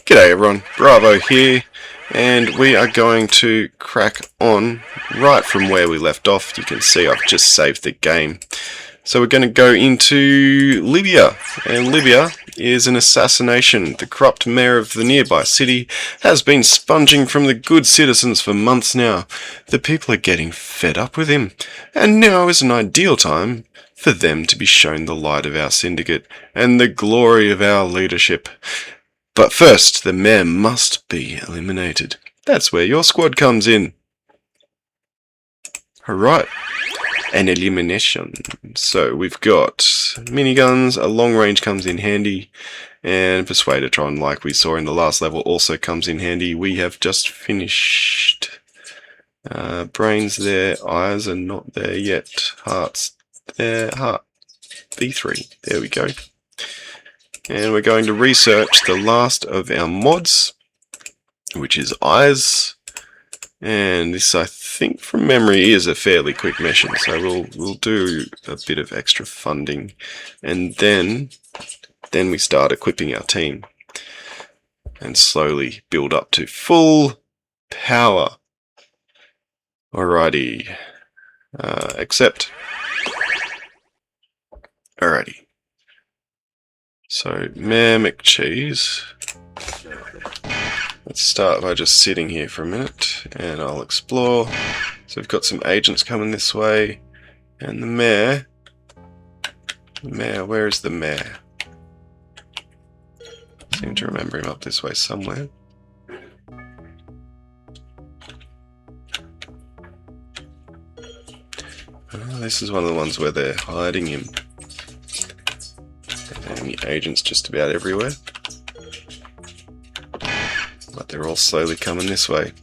G'day everyone, Bravo here, and we are going to crack on right from where we left off. You can see I've just saved the game. So we're going to go into Lybia, and Lybia is an assassination. The corrupt mayor of the nearby city has been sponging from the good citizens for months now. The people are getting fed up with him, and now is an ideal time for them to be shown the light of our syndicate and the glory of our leadership. But first, the mayor must be eliminated. That's where your squad comes in. Alright, an elimination. So we've got miniguns, a long range comes in handy, and Persuadatron, like we saw in the last level, also comes in handy. We have just finished. Brains there, eyes are not there yet. Hearts there, heart B3. There we go. And we're going to research the last of our mods, which is eyes. And this, I think from memory, is a fairly quick mission, so we'll do a bit of extra funding, and then we start equipping our team and slowly build up to full power. Alrighty, accept. Alrighty. So, Mayor McCheese. Let's start by just sitting here for a minute, and I'll explore. So we've got some agents coming this way, and the mayor, where is the mayor? I seem to remember him up this way somewhere. Oh, this is one of the ones where they're hiding him. Enemy agents just about everywhere. But they're all slowly coming this way.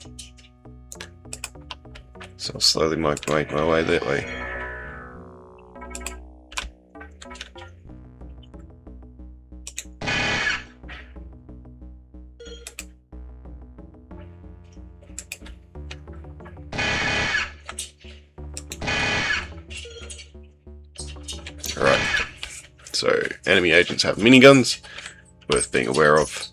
So I'll slowly make my way that way. Alright. So, enemy agents have miniguns, worth being aware of.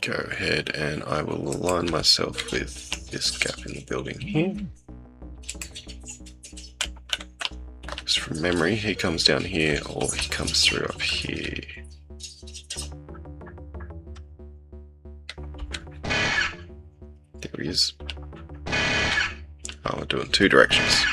Go ahead and I will align myself with this gap in the building here. Just from memory, he comes down here or he comes through up here. There he is. Oh, we're doing two directions.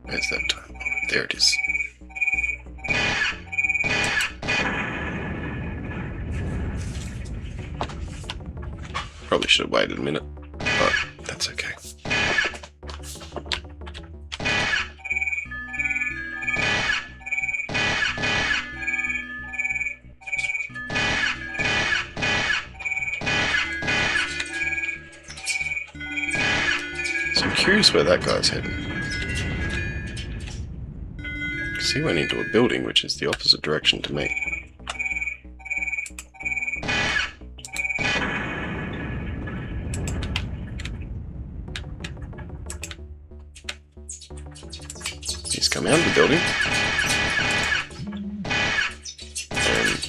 Where's that time? There it is. Probably should have waited a minute, but that's okay. So I'm curious where that guy's heading. Because he went into a building which is the opposite direction to me. He's come out of the building and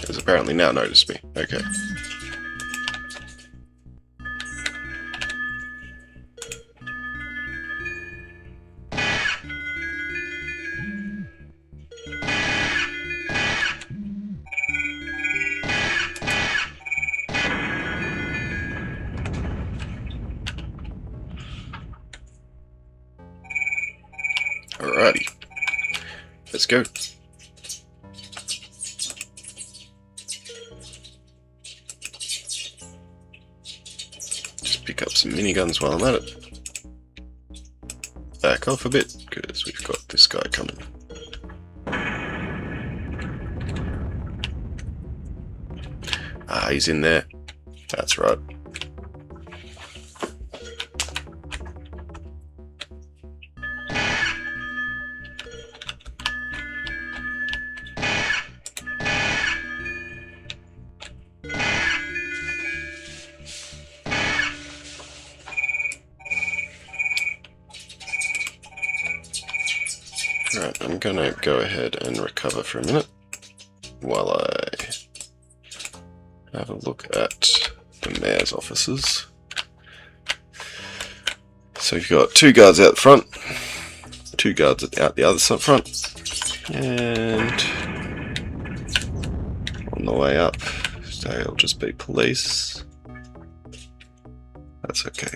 has apparently now noticed me. Okay. Alrighty, let's go. Just pick up some miniguns while I'm at it. Back off a bit, because we've got this guy coming. Ah, he's in there. That's right. Right, I'm gonna go ahead and recover for a minute while I have a look at the mayor's offices. So you've got 2 guards out the front, 2 guards out the other front, and on the way up, so it'll just be police. That's okay.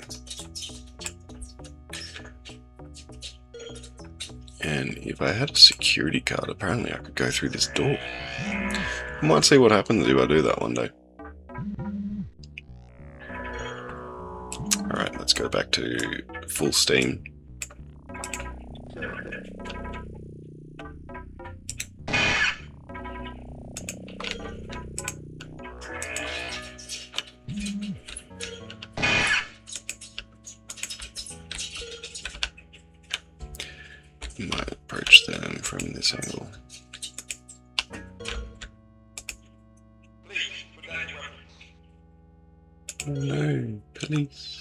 And if I had a security card, apparently I could go through this door. I might see what happens if I do that one day. Alright, let's go back to full steam. Might approach them from this angle. Oh no, police.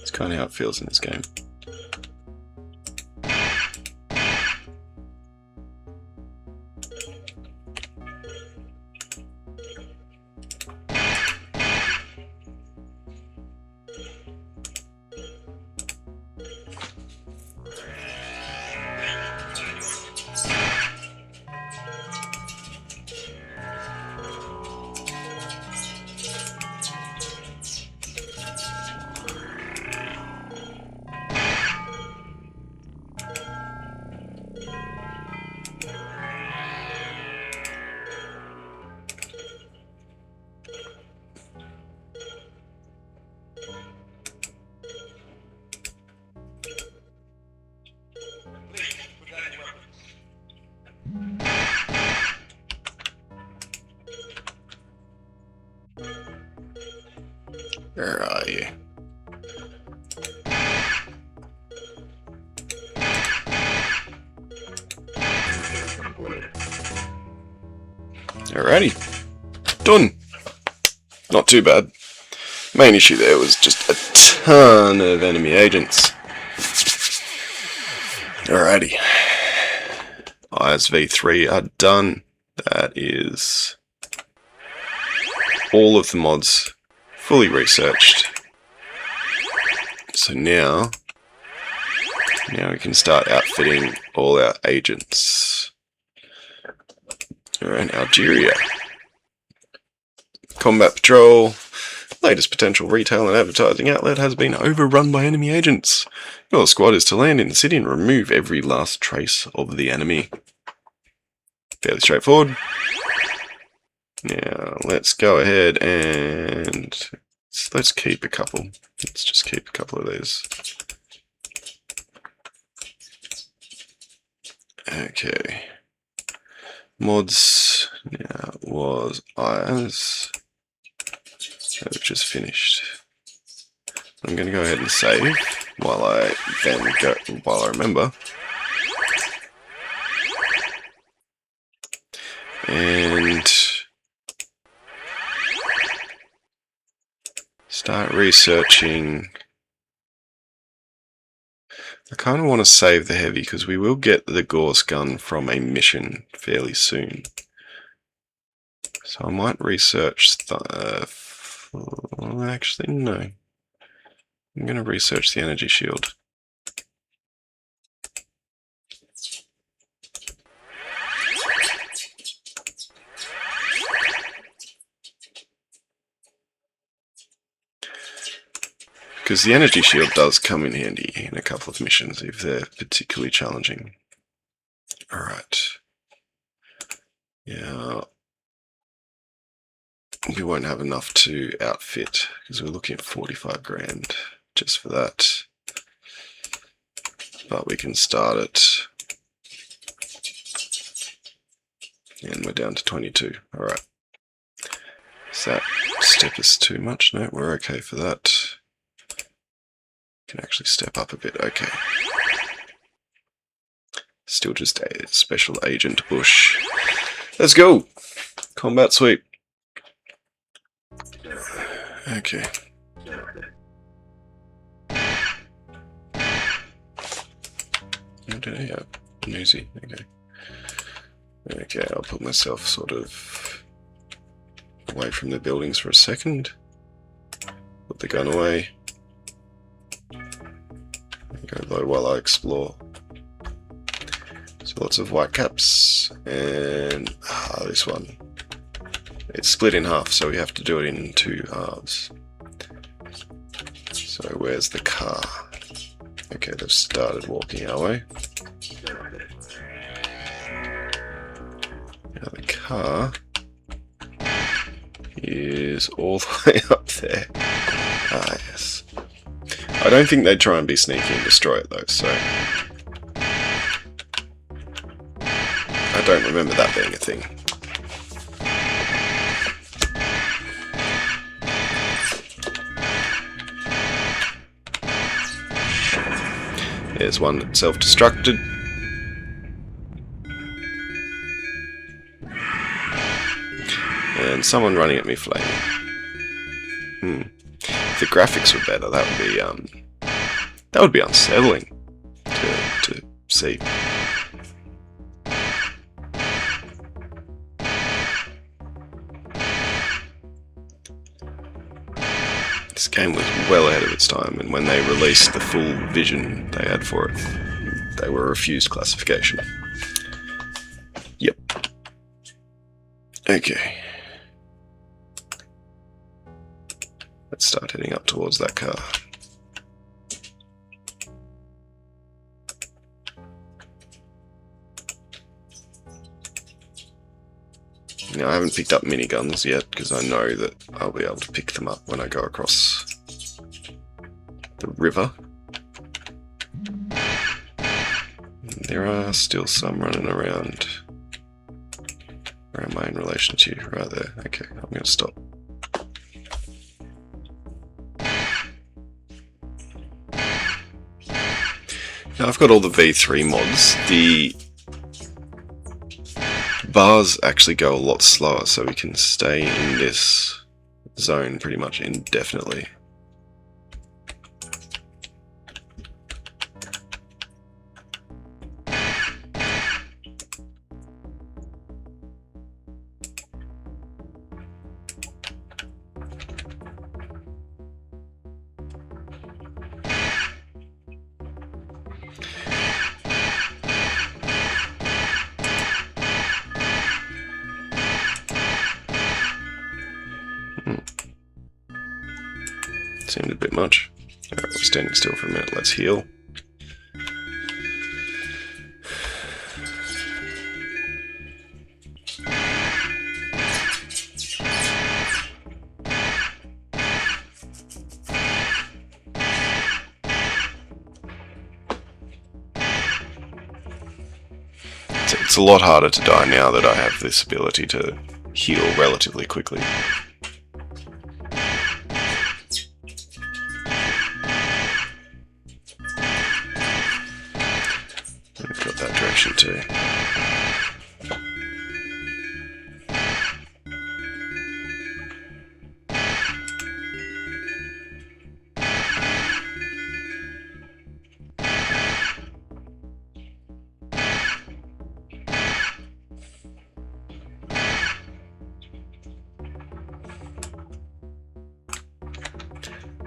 It's kind of how it feels in this game. Where are you? Alrighty. Done. Not too bad. Main issue there was just a ton of enemy agents. Alrighty. ISV3 are done. That is all of the mods fully researched. So now we can start outfitting all our agents. Alright, Algeria. Combat Patrol. Latest potential retail and advertising outlet has been overrun by enemy agents. Your squad is to land in the city and remove every last trace of the enemy. Fairly straightforward. Now, let's go ahead and let's keep a couple. Let's just keep a couple of these. Okay. Mods now was IAS. So we've just finished. I'm going to go ahead and save while I remember. And start researching. I kind of want to save the heavy because we will get the Gorse gun from a mission fairly soon. So I might research actually no. I'm going to research the energy shield. Because the energy shield does come in handy in a couple of missions if they're particularly challenging. Alright. Yeah. We won't have enough to outfit because we're looking at 45 grand just for that. But we can start it. And we're down to 22. Alright. Does that step us too much? No, we're okay for that. Can actually step up a bit. Okay. Still just a special agent bush. Let's go! Combat sweep. Okay. What did I have? Newsy. Okay. Okay, I'll put myself sort of away from the buildings for a second. Put the gun away. Go low while I explore. So lots of white caps, and this one. It's split in half, so we have to do it in 2 halves. So where's the car? Okay, they've started walking our way. Now the car is all the way up there. Ah, yes. I don't think they'd try and be sneaky and destroy it though, so I don't remember that being a thing. There's one that self-destructed. And someone running at me flaming. If the graphics were better, that would be unsettling to see. This game was well ahead of its time, and when they released the full vision they had for it, they were refused classification. Yep. Okay. Let's start heading up towards that car. Now, I haven't picked up miniguns yet because I know that I'll be able to pick them up when I go across the river. There are still some running around. Where am I in relation to you? Right there. Okay, I'm going to stop. Now I've got all the V3 mods. The bars actually go a lot slower, so we can stay in this zone pretty much indefinitely. Seemed a bit much. Alright, we're standing still for a minute. Let's heal. It's a lot harder to die now that I have this ability to heal relatively quickly. We've got that direction too.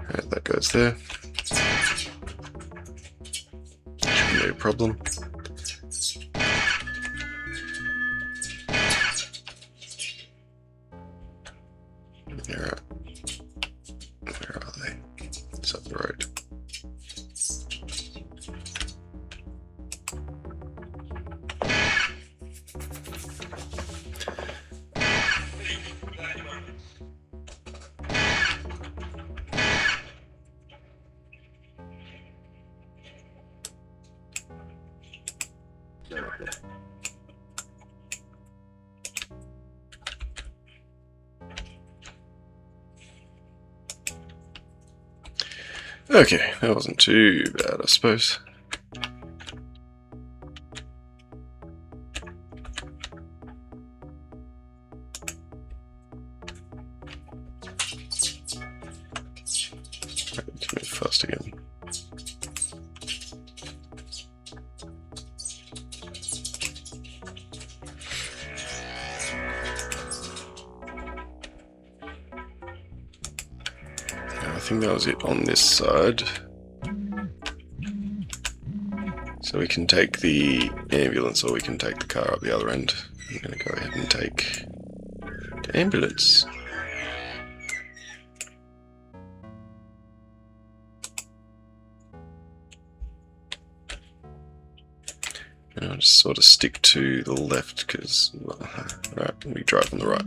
Alright, that goes there. Shouldn't be a problem. Alright. Where are they? It's up the road. Okay, that wasn't too bad, I suppose. Let's move fast again. think that was it on this side. So we can take the ambulance or we can take the car up the other end. I'm going to go ahead and take the ambulance. And I'll just sort of stick to the left because, well, right, we drive on the right.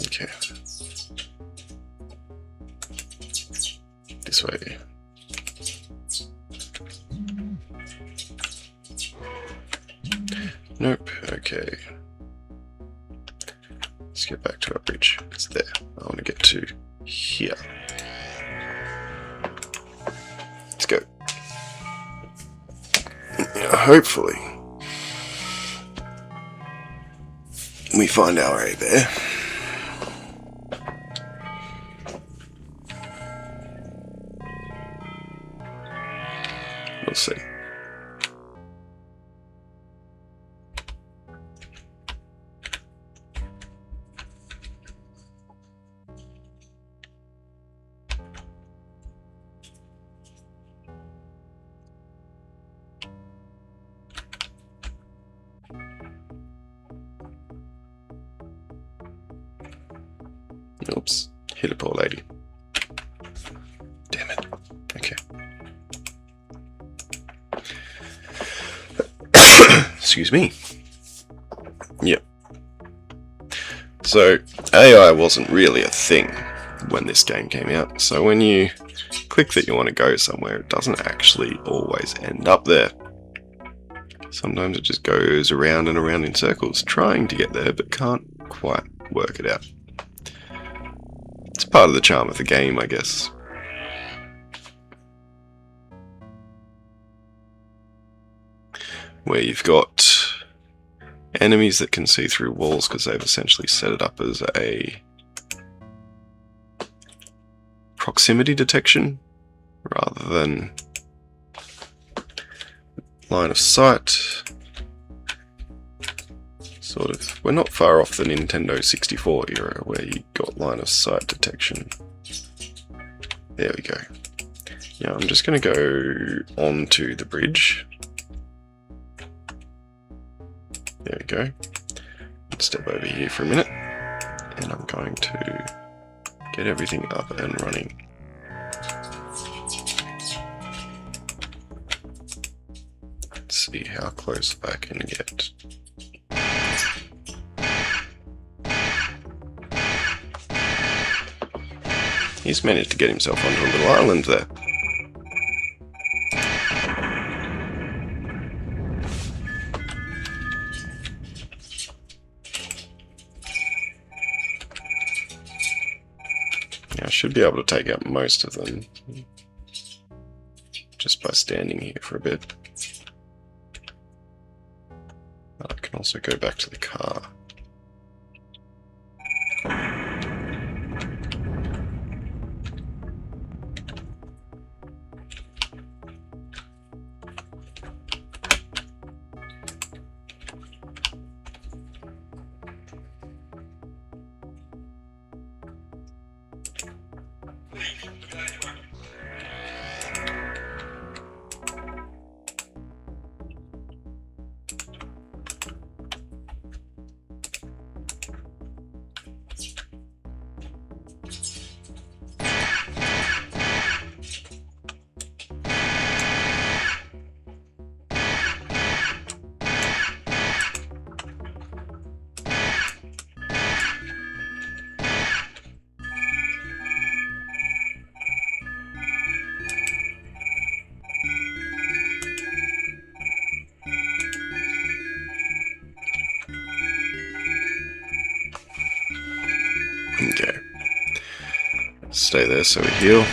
Okay. This way. Nope, okay. Let's get back to our bridge. It's there. I want to get to here. Let's go. Hopefully we find our A bear. We'll see. Oops, hit a poor lady. Damn it. Okay. Excuse me. Yep. So, AI wasn't really a thing when this game came out. So when you click that you want to go somewhere, it doesn't actually always end up there. Sometimes it just goes around and around in circles, trying to get there, but can't quite work it out. It's part of the charm of the game, I guess. Where you've got enemies that can see through walls because they've essentially set it up as a proximity detection rather than line of sight. Sort of, we're not far off the Nintendo 64 era where you got line of sight detection. There we go. Yeah, I'm just going to go onto the bridge. There we go. Let's step over here for a minute. And I'm going to get everything up and running. Let's see how close I can get. He's managed to get himself onto a little island there. Yeah, I should be able to take out most of them just by standing here for a bit. I can also go back to the car. Okay. Stay there so we heal.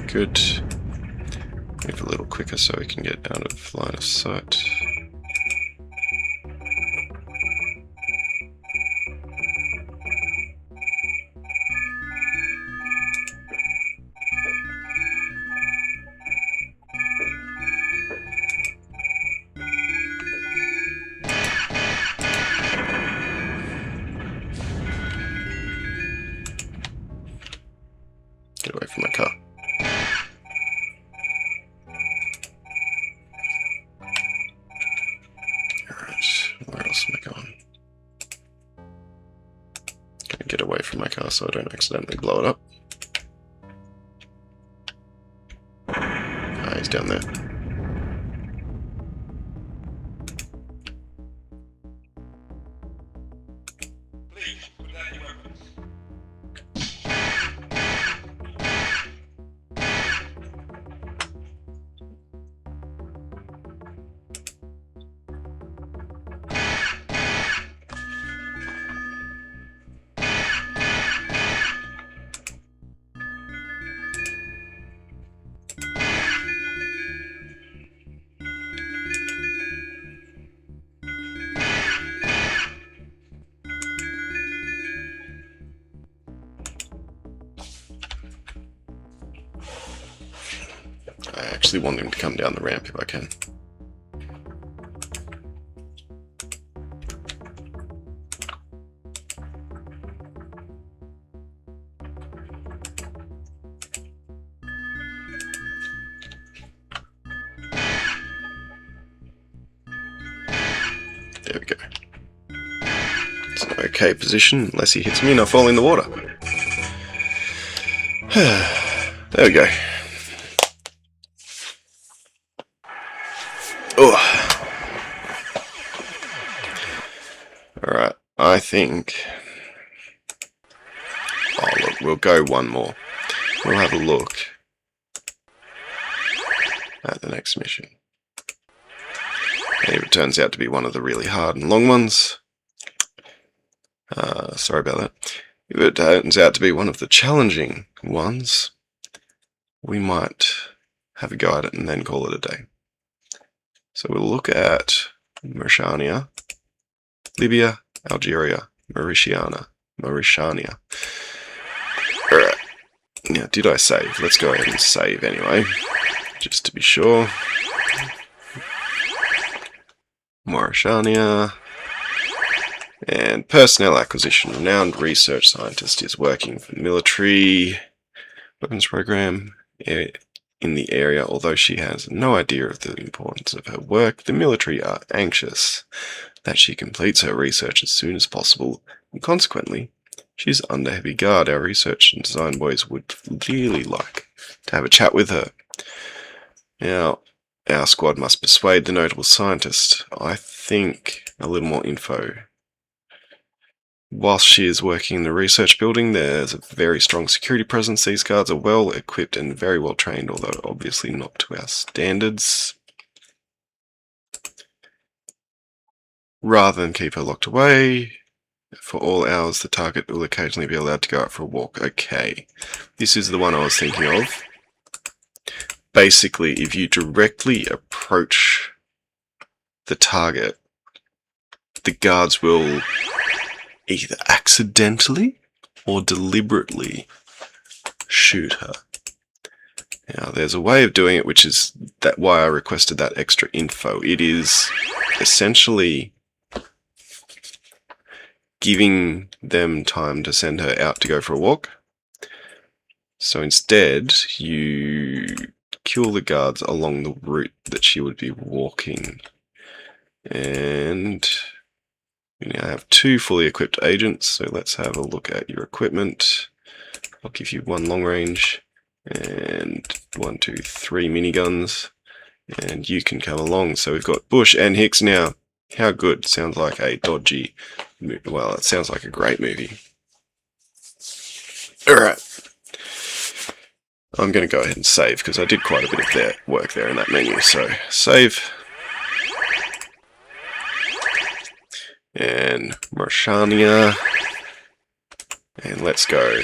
Good. Move a little quicker so we can get out of line of sight. car so I don't accidentally blow it up. Ah, he's down there. I actually want him to come down the ramp if I can. There we go. It's an okay position, unless he hits me and I fall in the water. There we go. Oh. Alright, I think... Oh look, we'll go one more. We'll have a look at the next mission. And if it turns out to be one of the really hard and long ones... sorry about that. If it turns out to be one of the challenging ones, we might have a go at it and then call it a day. So we'll look at Mauritania, Lybia, Algeria, Mauritania. Alright. Now, did I save? Let's go ahead and save anyway, just to be sure. Mauritania. And personnel acquisition. Renowned research scientist is working for the military weapons program in the area. Although she has no idea of the importance of her work, the military are anxious that she completes her research as soon as possible, and consequently, she's under heavy guard. Our research and design boys would really like to have a chat with her. Now, our squad must persuade the notable scientist. I think a little more info. Whilst she is working in the research building, there's a very strong security presence. These guards are well equipped and very well trained, although obviously not to our standards. Rather than keep her locked away for all hours, the target will occasionally be allowed to go out for a walk. Okay, this is the one I was thinking of. Basically, if you directly approach the target, the guards will either accidentally or deliberately shoot her. Now, there's a way of doing it, which is why I requested that extra info. It is essentially giving them time to send her out to go for a walk. So instead, you kill the guards along the route that she would be walking. And we now have 2 fully equipped agents, so let's have a look at your equipment. I'll give you 1 long range and 1, 2, 3 miniguns, and you can come along. So we've got Bush and Hicks now. How good? Sounds like a dodgy movie. Well, it sounds like a great movie. Alright. I'm going to go ahead and save, because I did quite a bit of their work there in that menu. So, save. And Mauritania. And let's go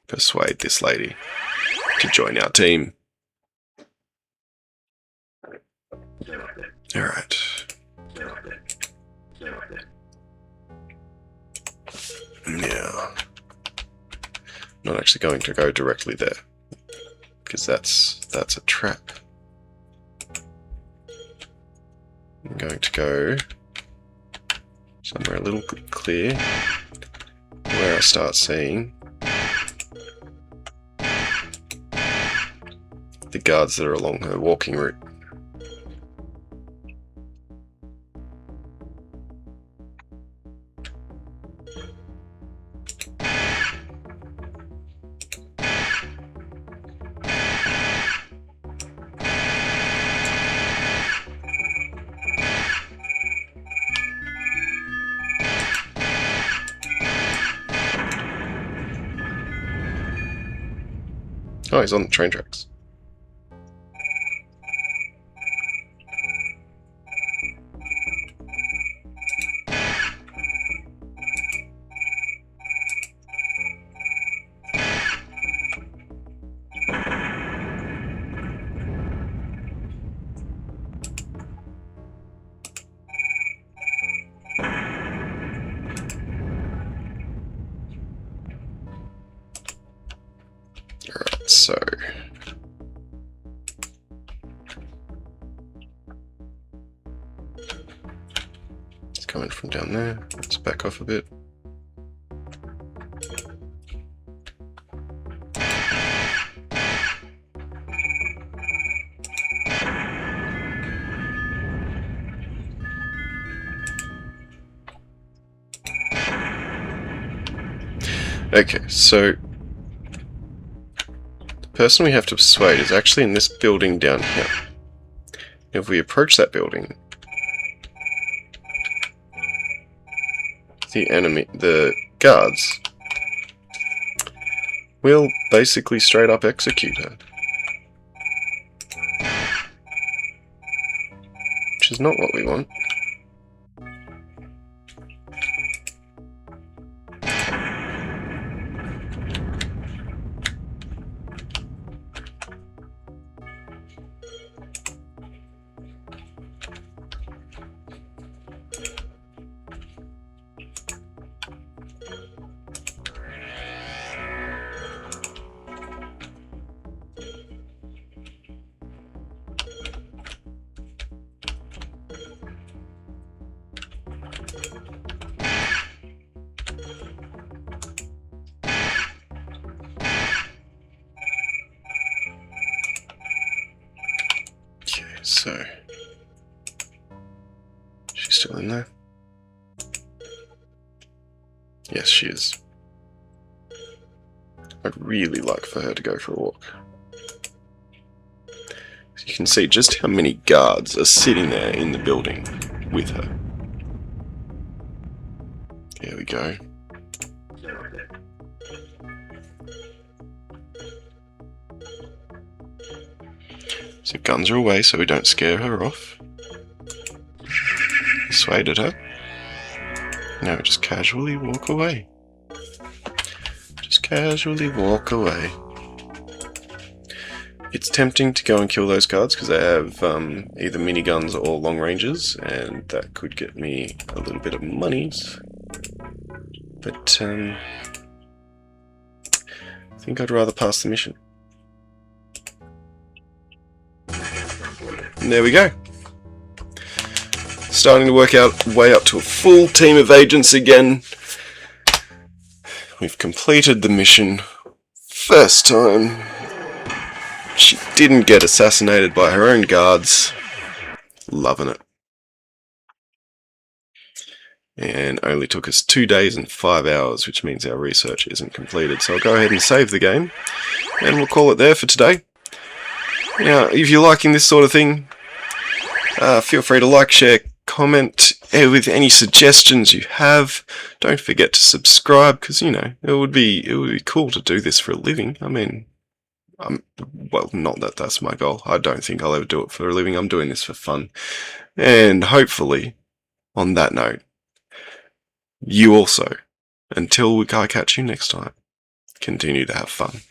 persuade this lady to join our team. Alright. Now, not actually going to go directly there, because that's a trap. I'm going to go somewhere a little clear, where I start seeing the guards that are along her walking route. Oh, he's on the train tracks. Alright, so it's coming from down there. Let's back off a bit. Okay, so the person we have to persuade is actually in this building down here. If we approach that building, the guards will basically straight up execute her. Which is not what we want. So, she's still in there? Yes, she is. I'd really like for her to go for a walk. So you can see just how many guards are sitting there in the building with her. There we go. So guns are away so we don't scare her off. Persuaded her. Now just casually walk away. Just casually walk away. It's tempting to go and kill those guards because they have either miniguns or long ranges, and that could get me a little bit of monies. But I think I'd rather pass the mission. And there we go. Starting to work out way up to a full team of agents again. We've completed the mission. First time. She didn't get assassinated by her own guards. Loving it. And only took us 2 days and 5 hours, which means our research isn't completed. So I'll go ahead and save the game, and we'll call it there for today. Now, if you're liking this sort of thing, feel free to like, share, comment with any suggestions you have. Don't forget to subscribe, because, you know, it would be cool to do this for a living. I mean, well, not that that's my goal. I don't think I'll ever do it for a living. I'm doing this for fun. And hopefully, on that note, you also, until I catch you next time, continue to have fun.